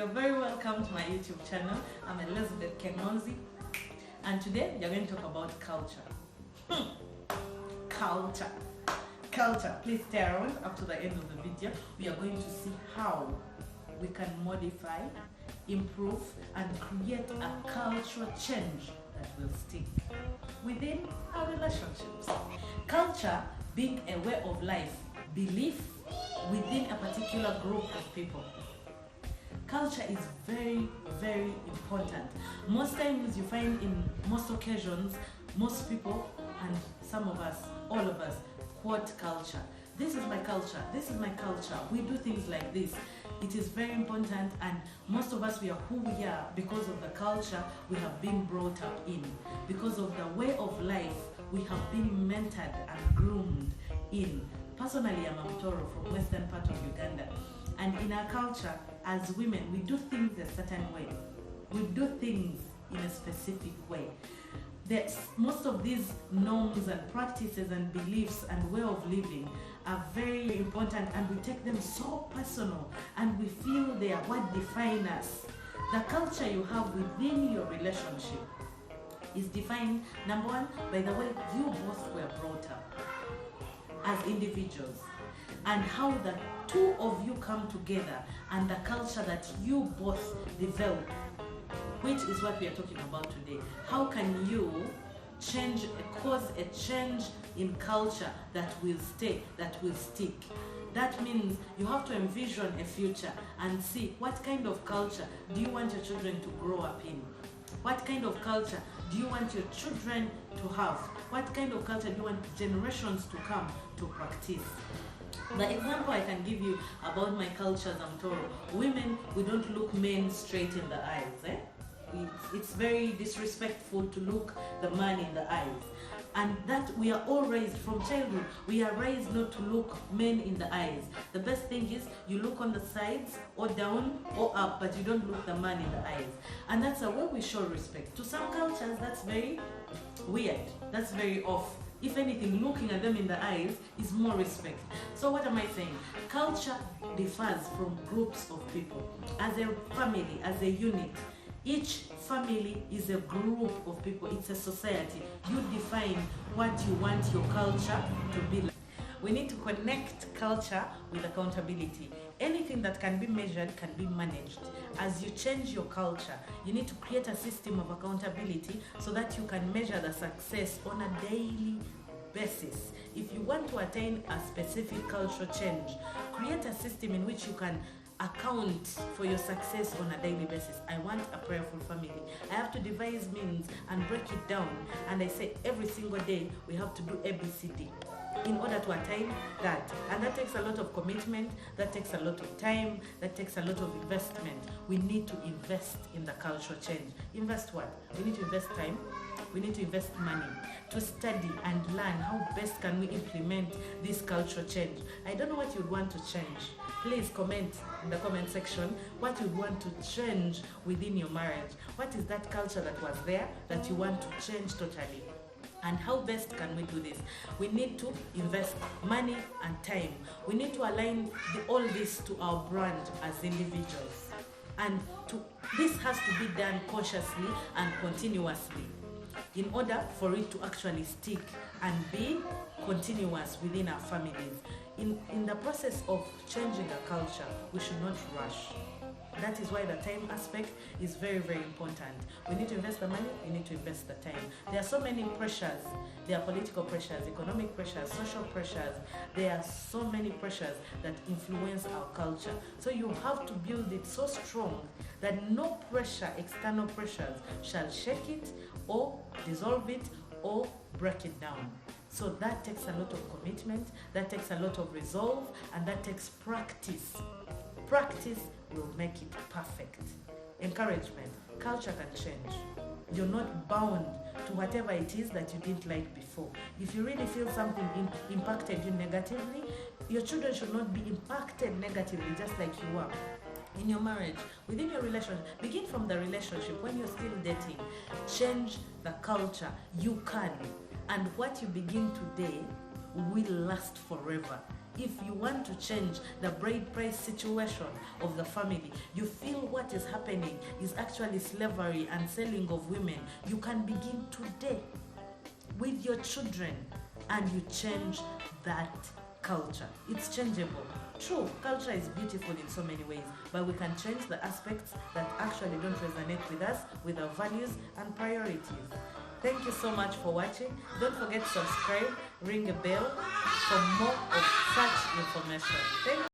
You're very welcome to my YouTube channel. I'm Elizabeth Kenozi, and today we are going to talk about culture. Culture. Please stay around up to the end of the video. We are going to see how we can modify, improve, and create a cultural change that will stick within our relationships. Culture being a way of life, belief within a particular group of people. Culture is very, very important. Most times you find in most occasions, most people and some of us, all of us, quote culture. This is my culture, this is my culture. We do things like this. It is very important, and most of us, we are who we are because of the culture we have been brought up in. Because of the way of life we have been mentored and groomed in. Personally, I'm a Mtoro from western part of Uganda. And in our culture, as women, we do things a certain way. We do things in a specific way. Most of these norms and practices and beliefs and way of living are very important, and we take them so personal, and we feel they are what define us. The culture you have within your relationship is defined, number one, by the way you both were brought up as individuals, and how the two of you come together, and the culture that you both develop, which is what we are talking about today. How can you cause a change in culture that will stay, that will stick? That means you have to envision a future and see what kind of culture do you want your children to grow up in? What kind of culture do you want your children to have? What kind of culture do you want generations to come to practice? The example I can give you about my culture as Mtoro, women, we don't look men straight in the eyes. It's very disrespectful to look the man in the eyes. And that we are all raised from childhood. We are raised not to look men in the eyes. The best thing is you look on the sides or down or up, but you don't look the man in the eyes. And that's a way we show respect. To some cultures, that's very weird. That's very off. If anything, looking at them in the eyes is more respect. So what am I saying? Culture differs from groups of people. As a family, as a unit, each family is a group of people. It's a society. You define what you want your culture to be like. We need to connect culture with accountability. Anything that can be measured can be managed. As you change your culture, you need to create a system of accountability so that you can measure the success on a daily basis. If you want to attain a specific cultural change, create a system in which you can account for your success on a daily basis. I want a prayerful family. I have to devise means and break it down, and I say every single day we have to do ABCD in order to attain that. And that takes a lot of commitment, that takes a lot of time, that takes a lot of investment. We need to invest in the cultural change. Invest what? We need to invest time, we need to invest money to study and learn how best can we implement this cultural change. I don't know what you'd want to change. Please comment in the comment section what you want to change within your marriage. What is that culture that was there that you want to change totally? And how best can we do this? We need to invest money and time. We need to align all this to our brand as individuals. And this has to be done consciously and continuously in order for it to actually stick and be continuous within our families. In the process of changing a culture, we should not rush. That is why the time aspect is very, very important. We need to invest the money, we need to invest the time. There are so many pressures. There are political pressures, economic pressures, social pressures. There are so many pressures that influence our culture. So you have to build it so strong that no pressure, external pressures, shall shake it or dissolve it or break it down. So that takes a lot of commitment, that takes a lot of resolve, and that takes practice. Practice will make it perfect. Encouragement. Culture can change. You're not bound to whatever it is that you didn't like before. If you really feel something impacted you negatively, your children should not be impacted negatively just like you are. In your marriage, within your relationship, begin from the relationship when you're still dating. Change the culture. You can. And what you begin today will last forever. If you want to change the bride price situation of the family, you feel what is happening is actually slavery and selling of women, you can begin today with your children and you change that culture. It's changeable. True, culture is beautiful in so many ways, but we can change the aspects that actually don't resonate with us, with our values and priorities. Thank you so much for watching. Don't forget to subscribe, ring a bell for more of such information. Thank you.